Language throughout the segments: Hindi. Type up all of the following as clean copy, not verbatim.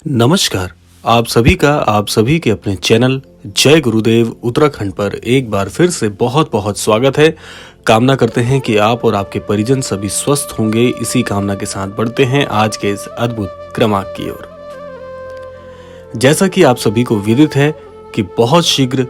नमस्कार। आप सभी का आप सभी के अपने चैनल जय गुरुदेव उत्तराखंड पर एक बार फिर से बहुत बहुत स्वागत है। कामना करते हैं कि आप और आपके परिजन सभी स्वस्थ होंगे। इसी कामना के साथ बढ़ते हैं आज के इस अद्भुत क्रमांक की ओर। जैसा कि आप सभी को विदित है कि बहुत शीघ्र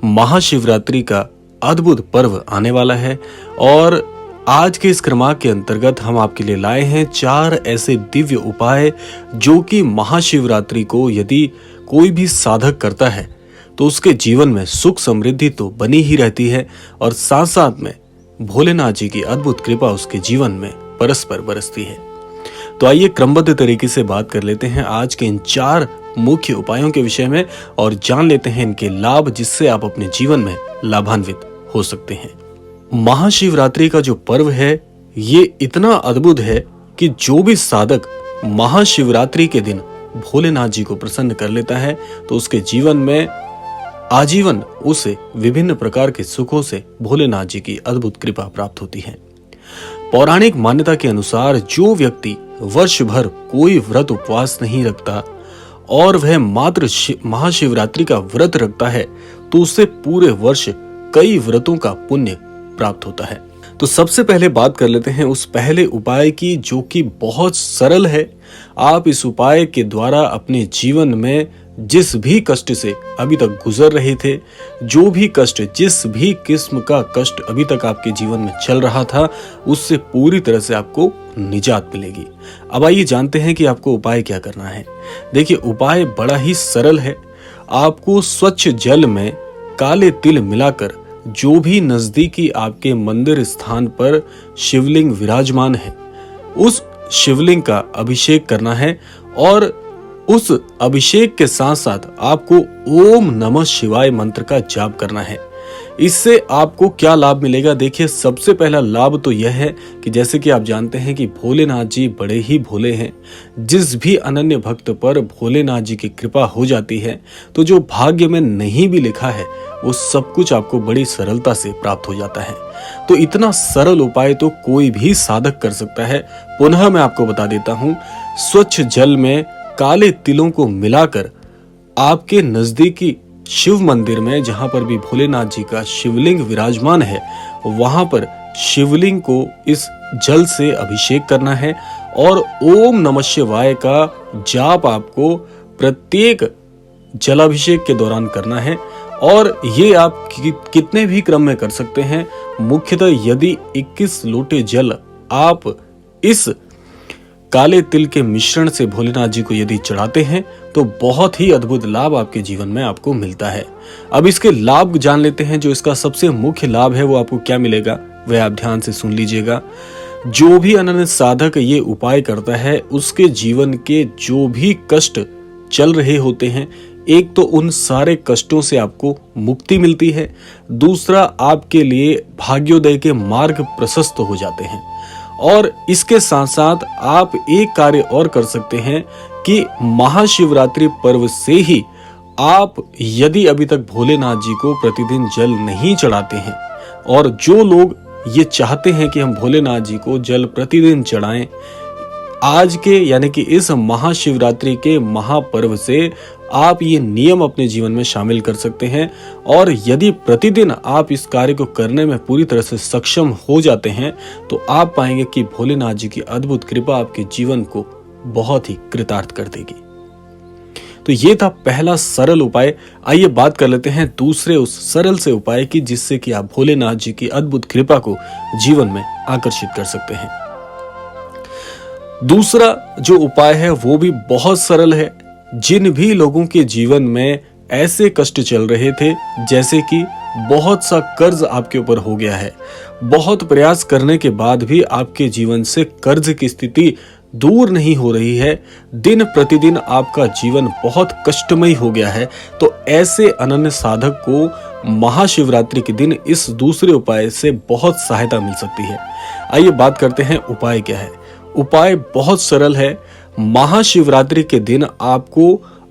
महाशिवरात्रि का अद्भुत पर्व आने वाला है और आज के इस क्रमांक के अंतर्गत हम आपके लिए लाए हैं 4 ऐसे दिव्य उपाय जो कि महाशिवरात्रि को यदि कोई भी साधक करता है तो उसके जीवन में सुख समृद्धि तो बनी ही रहती है और साथ साथ में भोलेनाथ जी की अद्भुत कृपा उसके जीवन में परस्पर बरसती है। तो आइए क्रमबद्ध तरीके से बात कर लेते हैं आज के इन 4 मुख्य उपायों के विषय में और जान लेते हैं इनके लाभ, जिससे आप अपने जीवन में लाभान्वित हो सकते हैं। महाशिवरात्रि का जो पर्व है ये इतना अद्भुत है कि जो भी साधक महाशिवरात्रि के दिन भोलेनाथ जी को प्रसन्न कर लेता है तो उसके जीवन में आजीवन उसे विभिन्न प्रकार के सुखों से भोलेनाथ जी की अद्भुत कृपा प्राप्त होती है। पौराणिक मान्यता के अनुसार जो व्यक्ति वर्ष भर कोई व्रत उपवास नहीं रखता और वह मात्र महाशिवरात्रि का व्रत रखता है तो उसे पूरे वर्ष कई व्रतों का पुण्य प्राप्त होता है। तो सबसे पहले बात कर लेते हैं उस पहले उपाय की जो कि बहुत सरल है। आप इस उपाय के द्वारा अपने जीवन में जिस भी कष्ट से अभी तक गुजर रहे थे, जो भी कष्ट, जिस भी किस्म का कष्ट अभी तक आपके जीवन में चल रहा था, उससे पूरी तरह से आपको निजात मिलेगी। अब आइए जानते हैं कि आपको उपाय क्या करना है। देखिए, उपाय बड़ा ही सरल है। आपको स्वच्छ जल में काले तिल मिलाकर जो भी नजदीकी आपके मंदिर स्थान पर शिवलिंग विराजमान है उस शिवलिंग का अभिषेक करना है और उस अभिषेक के साथ साथ आपको ओम नमः शिवाय मंत्र का जाप करना है। इससे आपको क्या लाभ मिलेगा? देखिए, सबसे पहला लाभ तो यह है कि जैसे कि आप जानते हैं कि भोलेनाथ जी बड़े ही भोले हैं। जिस भी अनन्य भक्त पर भोलेनाथ जी की कृपा हो जाती है तो जो भाग्य में नहीं भी लिखा है वो सब कुछ आपको बड़ी सरलता से प्राप्त हो जाता है। तो इतना सरल उपाय तो कोई भी साधक कर सकता है। पुनः मैं आपको बता देता हूँ, स्वच्छ जल में काले तिलों को मिलाकर आपके नजदीकी शिव मंदिर में, जहां पर भी भोलेनाथ जी का शिवलिंग विराजमान है, वहां पर शिवलिंग को इस जल से अभिषेक करना है और ओम नमः शिवाय का जाप आपको प्रत्येक जलाभिषेक के दौरान करना है। और ये आप कितने भी क्रम में कर सकते हैं। मुख्यतः यदि 21 लोटे जल आप इस काले तिल के मिश्रण से भोलेनाथ जी को यदि चढ़ाते हैं तो बहुत ही अद्भुत लाभ आपके जीवन में आपको मिलता है। अब इसके लाभ जान लेते हैं। जो इसका सबसे मुख्य लाभ है वो आपको क्या मिलेगा वह आप ध्यान से सुन लीजिएगा। जो भी अनन्य साधक ये उपाय करता है उसके जीवन के जो भी कष्ट चल रहे होते हैं, एक तो उन सारे कष्टों से आपको मुक्ति मिलती है, दूसरा आपके लिए भाग्योदय के मार्ग प्रशस्त हो जाते हैं। और इसके साथ साथ आप एक कार्य और कर सकते हैं कि महाशिवरात्रि पर्व से ही आप यदि अभी तक भोलेनाथ जी को प्रतिदिन जल नहीं चढ़ाते हैं और जो लोग ये चाहते हैं कि हम भोलेनाथ जी को जल प्रतिदिन चढ़ाएं, आज के यानी कि इस महाशिवरात्रि के महापर्व से आप ये नियम अपने जीवन में शामिल कर सकते हैं। और यदि प्रतिदिन आप इस कार्य को करने में पूरी तरह से सक्षम हो जाते हैं तो आप पाएंगे कि भोलेनाथ जी की अद्भुत कृपा आपके जीवन को बहुत ही कृतार्थ कर देगी। तो ये था पहला सरल उपाय। आइए बात कर लेते हैं दूसरे उस सरल से उपाय की जिससे कि आप भोलेनाथ जी की अद्भुत कृपा को जीवन में आकर्षित कर सकते हैं। दूसरा जो उपाय है वो भी बहुत सरल है। जिन भी लोगों के जीवन में ऐसे कष्ट चल रहे थे जैसे कि बहुत सा कर्ज आपके ऊपर हो गया है, बहुत प्रयास करने के बाद भी आपके जीवन से कर्ज की स्थिति दूर नहीं हो रही है, दिन प्रतिदिन आपका जीवन बहुत कष्टमय हो गया है, तो ऐसे अनन्य साधक को महाशिवरात्रि के दिन इस दूसरे उपाय से बहुत सहायता मिल सकती है। आइए बात करते हैं उपाय क्या है। उपाय बहुत सरल है। महाशिवरात्रि के दिन आपको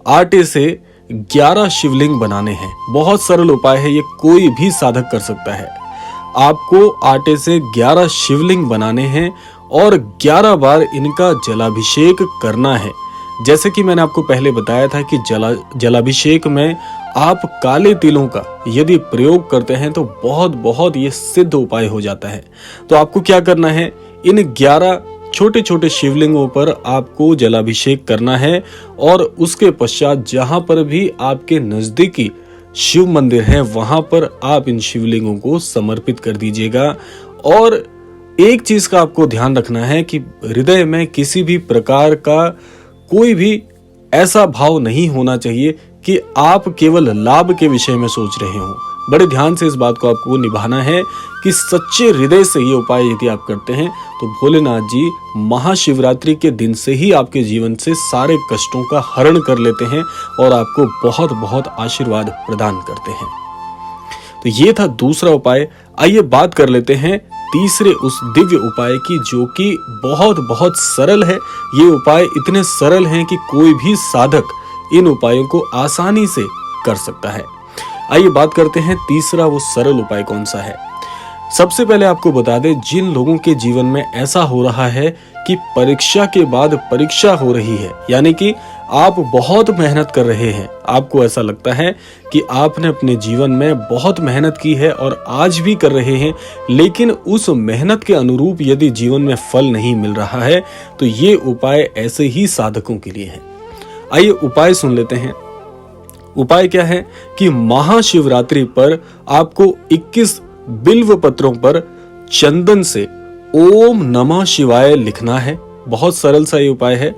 आटे से 11 शिवलिंग बनाने हैं। बहुत सरल उपाय है, ये कोई भी साधक कर सकता है। आपको आटे से 11 शिवलिंग बनाने हैं और 11 बार इनका जलाभिषेक करना है। जैसे कि मैंने आपको पहले बताया था कि जलाभिषेक में आप काले तिलों का यदि प्रयोग करते हैं तो बहुत बहुत ये सिद्ध उपाय हो जाता है। तो आपको क्या करना है, इन 11 छोटे छोटे शिवलिंगों पर आपको जलाभिषेक करना है और उसके पश्चात जहां पर भी आपके नजदीकी शिव मंदिर है वहां पर आप इन शिवलिंगों को समर्पित कर दीजिएगा। और एक चीज का आपको ध्यान रखना है कि हृदय में किसी भी प्रकार का कोई भी ऐसा भाव नहीं होना चाहिए कि आप केवल लाभ के विषय में सोच रहे हो। बड़े ध्यान से इस बात को आपको निभाना है कि सच्चे हृदय से ये उपाय यदि आप करते हैं तो भोलेनाथ जी महाशिवरात्रि के दिन से ही आपके जीवन से सारे कष्टों का हरण कर लेते हैं और आपको बहुत बहुत आशीर्वाद प्रदान करते हैं। तो ये था दूसरा उपाय। आइए बात कर लेते हैं तीसरे उस दिव्य उपाय की, जो कि बहुत बहुत सरल है। ये उपाय इतने सरल हैं कि कोई भी साधक इन उपायों को आसानी से कर सकता है। आइए बात करते हैं तीसरा वो सरल उपाय कौन सा है। सबसे पहले आपको बता दें, जिन लोगों के जीवन में ऐसा हो रहा है कि परीक्षा के बाद परीक्षा हो रही है, यानी कि आप बहुत मेहनत कर रहे हैं, आपको ऐसा लगता है कि आपने अपने जीवन में बहुत मेहनत की है और आज भी कर रहे हैं, लेकिन उस मेहनत के अनुरूप यदि जीवन में फल नहीं मिल रहा है तो ये उपाय ऐसे ही साधकों के लिए है। आइए उपाय सुन लेते हैं। उपाय क्या है कि महाशिवरात्रि पर आपको 21 बिल्व पत्रों पर चंदन से ओम नमः शिवाय लिखना है। बहुत सरल सा ये उपाय है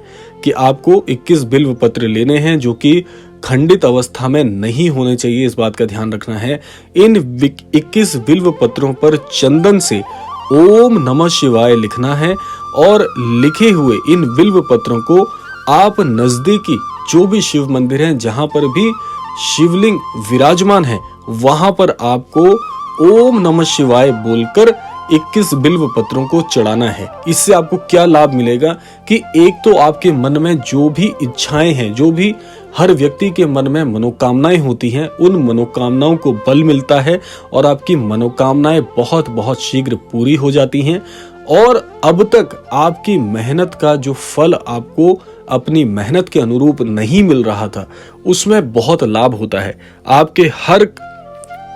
कि आपको 21 बिल्व पत्र लेने हैं जो कि खंडित अवस्था में नहीं होने चाहिए, इस बात का ध्यान रखना है। इन 21 बिल्व पत्रों पर चंदन से ओम नमः शिवाय लिखना है और लिखे हुए इन बिल्व पत्रों को आप नजदीकी जो भी शिव मंदिर हैं, जहां पर भी शिवलिंग विराजमान है, वहां पर आपको ओम नमः शिवाय बोलकर 21 बिल्व पत्रों को चढ़ाना है। इससे आपको क्या लाभ मिलेगा कि एक तो आपके मन में जो भी इच्छाएं हैं, जो भी हर व्यक्ति के मन में मनोकामनाएं होती हैं, उन मनोकामनाओं को बल मिलता है और आपकी मनोकामनाएं बहुत बहुत शीघ्र पूरी हो जाती हैं। और अब तक आपकी मेहनत का जो फल आपको अपनी मेहनत के अनुरूप नहीं मिल रहा था, उसमें बहुत लाभ होता है। आपके हर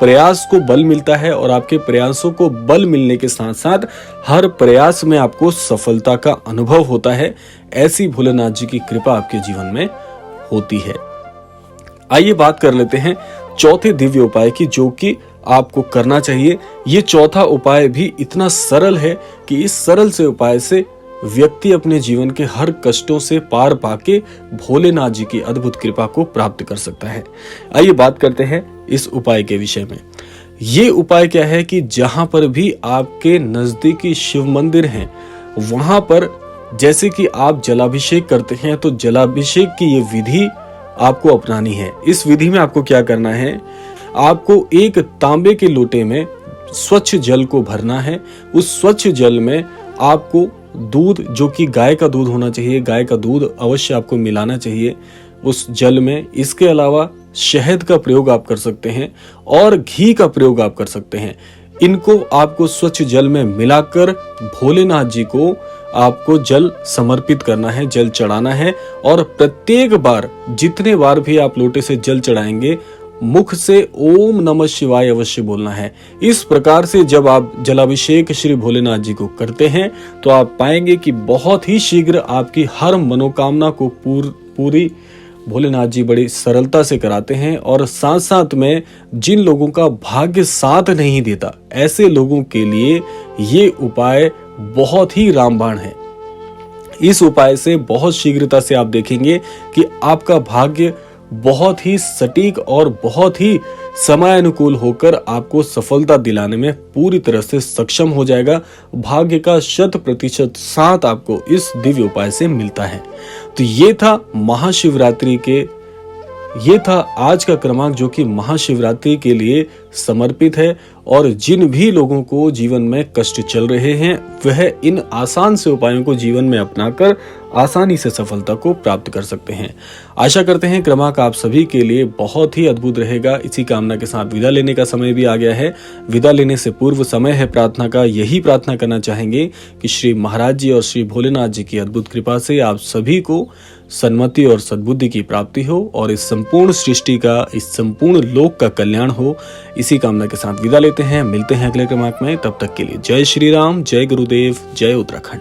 प्रयास को बल मिलता है और आपके प्रयासों को बल मिलने के साथ साथ हर प्रयास में आपको सफलता का अनुभव होता है। ऐसी भोलेनाथ जी की कृपा आपके जीवन में होती है। आइए बात कर लेते हैं चौथे दिव्य उपाय की, जो कि आपको करना चाहिए। ये चौथा उपाय भी इतना सरल है कि इस सरल से उपाय से व्यक्ति अपने जीवन के हर कष्टों से पार पाके भोलेनाथ जी की अद्भुत कृपा को प्राप्त कर सकता है। आइए बात करते हैं इस उपाय के विषय में। ये उपाय क्या है कि जहां पर भी आपके नजदीकी शिव मंदिर हैं, वहां पर जैसे कि आप जलाभिषेक करते हैं तो जलाभिषेक की ये विधि आपको अपनानी है। इस विधि में आपको क्या करना है, आपको एक तांबे के लोटे में स्वच्छ जल को भरना है। उस स्वच्छ जल में आपको दूध, जो कि गाय का दूध होना चाहिए, गाय का दूध अवश्य आपको मिलाना चाहिए उस जल में। इसके अलावा शहद का प्रयोग आप कर सकते हैं और घी का प्रयोग आप कर सकते हैं। इनको आपको स्वच्छ जल में मिलाकर भोलेनाथ जी को आपको जल समर्पित करना है, जल चढ़ाना है। और प्रत्येक बार, जितने बार भी आप लोटे से जल चढ़ाएंगे, मुख से ओम नमः शिवाय अवश्य बोलना है। इस प्रकार से जब आप जलाभिषेक श्री भोलेनाथ जी को करते हैं तो आप पाएंगे कि बहुत ही शीघ्र आपकी हर मनोकामना को पूरी भोलेनाथ जी बड़ी सरलता से कराते हैं। और साथ साथ में जिन लोगों का भाग्य साथ नहीं देता, ऐसे लोगों के लिए ये उपाय बहुत ही रामबाण है। इस उपाय से बहुत शीघ्रता से आप देखेंगे कि आपका भाग्य बहुत ही सटीक और बहुत ही समय अनुकूल होकर आपको सफलता दिलाने में पूरी तरह से सक्षम हो जाएगा। भाग्य का 100% साथ आपको इस दिव्य उपाय से मिलता है। तो ये था महाशिवरात्रि के, ये था आज का क्रमांक जो कि महाशिवरात्रि के लिए समर्पित है। और जिन भी लोगों को जीवन में कष्ट चल रहे हैं, वह इन आसान से उपायों को जीवन में अपनाकर आसानी से सफलता को प्राप्त कर सकते हैं। आशा करते हैं क्रमांक आप सभी के लिए बहुत ही अद्भुत रहेगा। इसी कामना के साथ विदा लेने का समय भी आ गया है। विदा लेने से पूर्व समय है प्रार्थना का। यही प्रार्थना करना चाहेंगे कि श्री महाराज जी और श्री भोलेनाथ जी की अद्भुत कृपा से आप सभी को सन्मति और सद्बुद्धि की प्राप्ति हो और इस संपूर्ण सृष्टि का, इस संपूर्ण लोक का कल्याण हो। इसी कामना के साथ विदा लेते हैं, मिलते हैं अगले क्रमांक में। तब तक के लिए जय श्री राम, जय गुरुदेव, जय उत्तराखंड।